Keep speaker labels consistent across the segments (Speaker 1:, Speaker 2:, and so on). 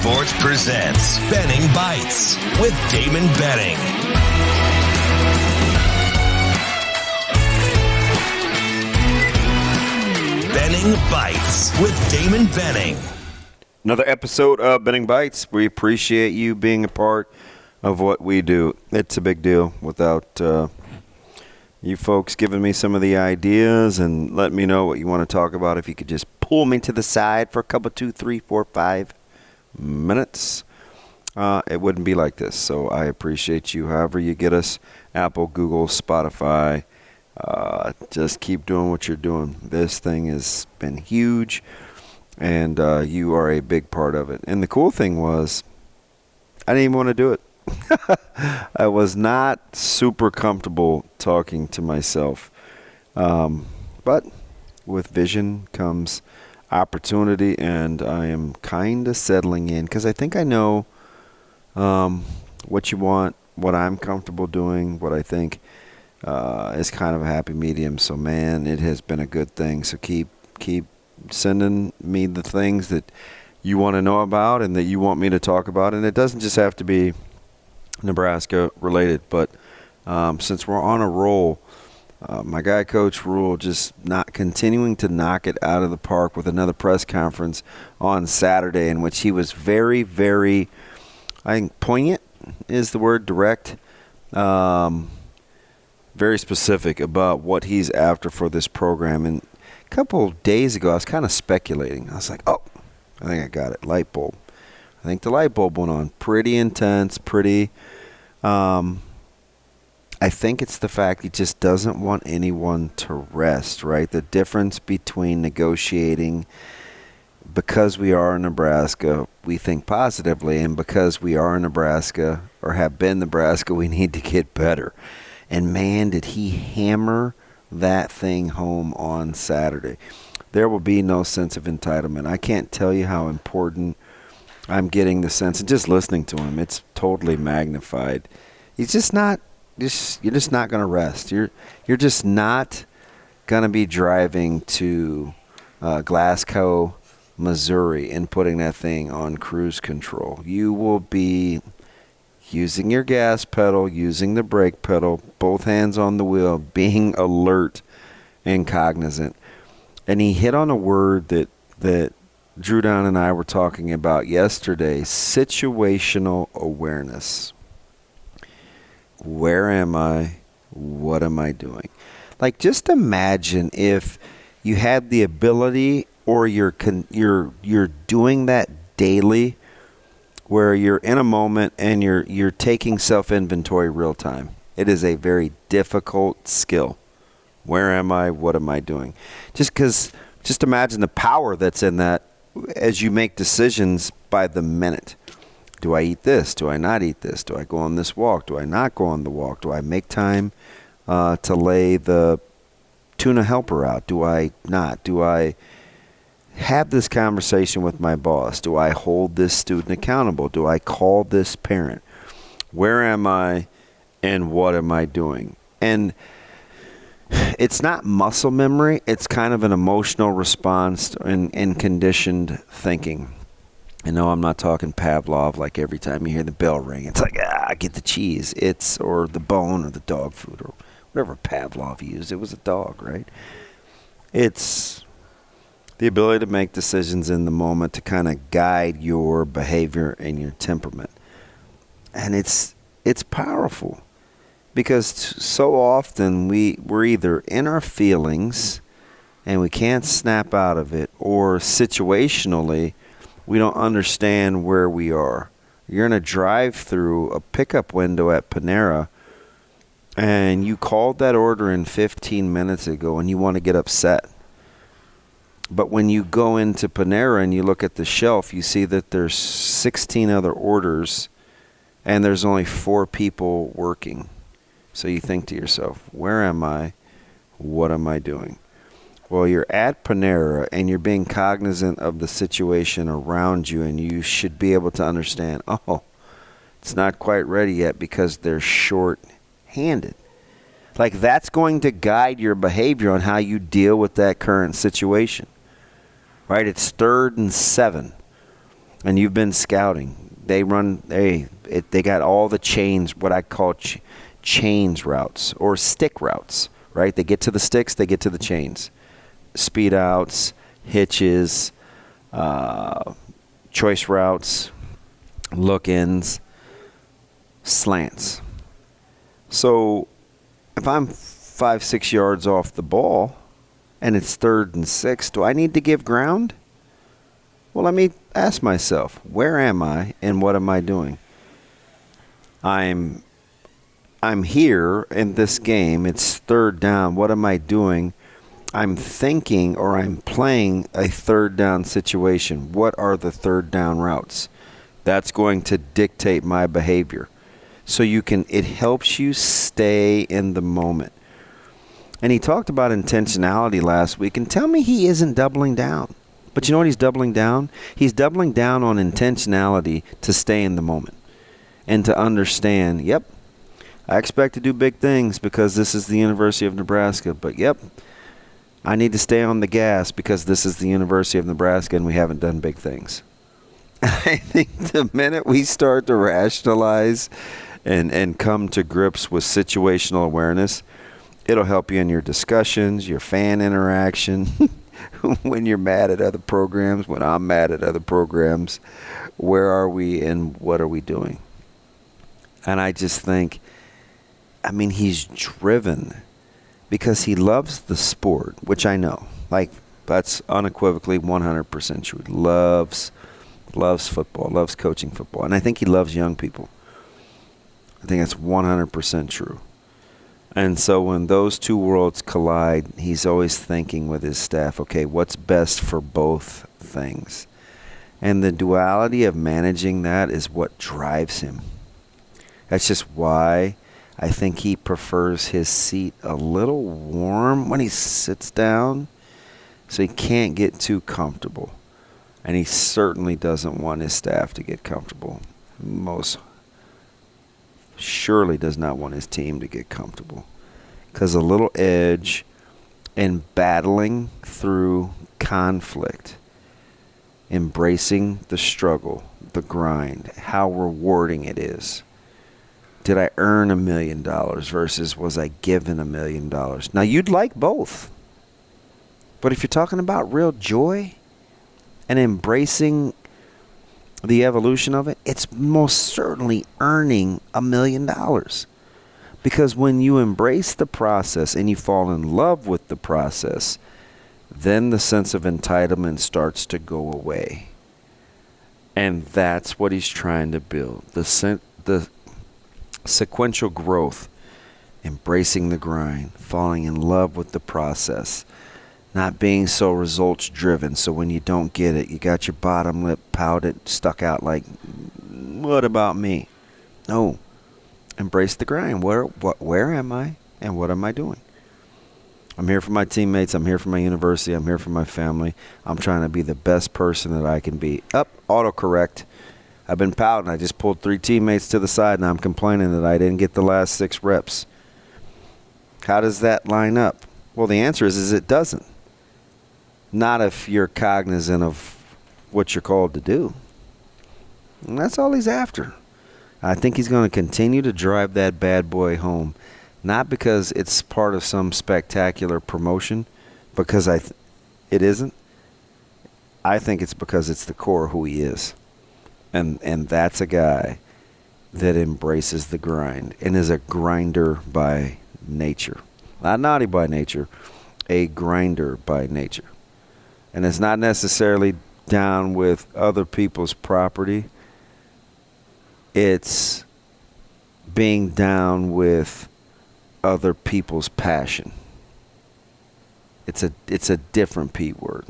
Speaker 1: Sports presents Benning Bites with Damon Benning. Benning Bites with Damon Benning.
Speaker 2: Another episode of Benning Bites. We appreciate you being a part of what we do. It's a big deal without you folks giving me some of the ideas and letting me know what you want to talk about. If you could just pull me to the side for a couple, 2, 3, 4, 5 minutes, it wouldn't be like this. So I appreciate you however you get us. Apple, Google, Spotify. Just keep doing what you're doing. This thing has been huge, and you are a big part of it. And the cool thing was, I didn't even want to do it. I was not super comfortable talking to myself. But with vision comes opportunity, and I am kind of settling in because I think I know what you want, what I'm comfortable doing, what I think is kind of a happy medium. So, man, it has been a good thing. So keep sending me the things that you want to know about and that you want me to talk about. And it doesn't just have to be Nebraska related, but since we're on a roll, my guy, Coach Rhule, just not continuing to knock it out of the park with another press conference on Saturday in which he was very, very, I think, poignant is the word, direct, very specific about what he's after for this program. And a couple of days ago, I was kind of speculating. I was like, oh, I think I got it, light bulb. I think the light bulb went on. Pretty intense, pretty I think it's the fact he just doesn't want anyone to rest, right? The difference between negotiating because we are in Nebraska, we think positively, and because we are in Nebraska or have been Nebraska, we need to get better. And, man, did he hammer that thing home on Saturday. There will be no sense of entitlement. I can't tell you how important I'm getting the sense, and just listening to him, it's totally magnified. He's just not. You're just not going to rest. You're just not going to be driving to Glasgow, Missouri, and putting that thing on cruise control. You will be using your gas pedal, using the brake pedal, both hands on the wheel, being alert and cognizant. And he hit on a word that Drew Down and I were talking about yesterday, situational awareness. Where am I? What am I doing? Like, just imagine if you had the ability, or you're doing that daily, where you're in a moment and you're taking self-inventory real time. It is a very difficult skill. Where am I? What am I doing? Just imagine the power that's in that as you make decisions by the minute. Do I eat this? Do I not eat this? Do I go on this walk? Do I not go on the walk? Do I make time to lay the tuna helper out? Do I not? Do I have this conversation with my boss? Do I hold this student accountable? Do I call this parent? Where am I and what am I doing? And it's not muscle memory. It's kind of an emotional response and conditioned thinking. I know I'm not talking Pavlov, like every time you hear the bell ring, it's like, get the cheese. Or the bone or the dog food or whatever Pavlov used. It was a dog, right? It's the ability to make decisions in the moment to kind of guide your behavior and your temperament. And it's powerful because so often we're either in our feelings and we can't snap out of it, or situationally, we don't understand where we are. You're in a drive-through, a pickup window at Panera, and you called that order in 15 minutes ago and you want to get upset. But when you go into Panera and you look at the shelf, you see that there's 16 other orders and there's only 4 people working. So you think to yourself, where am I? What am I doing? Well, you're at Panera and you're being cognizant of the situation around you, and you should be able to understand, it's not quite ready yet because they're short-handed. Like, that's going to guide your behavior on how you deal with that current situation. Right? It's 3rd and 7. and you've been scouting, they got all the chains, what I call chains routes or stick routes, right? They get to the sticks, they get to the chains. Speed outs, hitches, choice routes, look-ins, slants. So if I'm 5-6 yards off the ball and it's 3rd and 6, do I need to give ground? Well, let me ask myself, where am I and what am I doing? I'm here in this game. It's 3rd down. What am I doing? I'm thinking or I'm playing a 3rd down situation. What are the 3rd down routes? That's going to dictate my behavior. So it helps you stay in the moment. And he talked about intentionality last week, and tell me he isn't doubling down. But you know what he's doubling down? He's doubling down on intentionality to stay in the moment and to understand, yep, I expect to do big things because this is the University of Nebraska. But, yep, I need to stay on the gas because this is the University of Nebraska and we haven't done big things. I think the minute we start to rationalize and come to grips with situational awareness, it'll help you in your discussions, your fan interaction, when you're mad at other programs, when I'm mad at other programs. Where are we and what are we doing? And I just think, he's driven because he loves the sport, which I know. Like, that's unequivocally 100% true. Loves football, loves coaching football. And I think he loves young people. I think that's 100% true. And so when those two worlds collide, he's always thinking with his staff, okay, what's best for both things? And the duality of managing that is what drives him. That's just why I think he prefers his seat a little warm when he sits down, so he can't get too comfortable. And he certainly doesn't want his staff to get comfortable. Most surely does not want his team to get comfortable. Because a little edge in battling through conflict, embracing the struggle, the grind, how rewarding it is. Did I earn $1 million versus was I given $1 million? Now, you'd like both. But if you're talking about real joy and embracing the evolution of it, it's most certainly earning $1 million. Because when you embrace the process and you fall in love with the process, then the sense of entitlement starts to go away. And that's what he's trying to build. The sequential growth, embracing the grind, falling in love with the process, not being so results driven. So when you don't get it, you got your bottom lip pouted, stuck out like, what about me? No. Embrace the grind. Where am I and what am I doing? I'm here for my teammates. I'm here for my university. I'm here for my family. I'm trying to be the best person that I can be. Autocorrect. I've been pouting. I just pulled 3 teammates to the side, and I'm complaining that I didn't get the last 6 reps. How does that line up? Well, the answer is it doesn't. Not if you're cognizant of what you're called to do. And that's all he's after. I think he's going to continue to drive that bad boy home. Not because it's part of some spectacular promotion, because it isn't. I think it's because it's the core of who he is. And that's a guy that embraces the grind and is a grinder by nature. Not naughty by nature, a grinder by nature. And it's not necessarily down with other people's property. It's being down with other people's passion. It's a different P word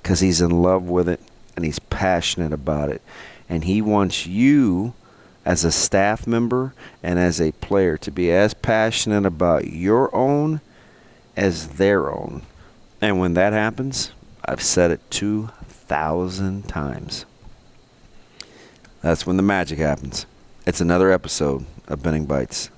Speaker 2: because he's in love with it and he's passionate about it. And he wants you as a staff member and as a player to be as passionate about your own as their own. And when that happens, I've said it 2,000 times. That's when the magic happens. It's another episode of Benning Bites.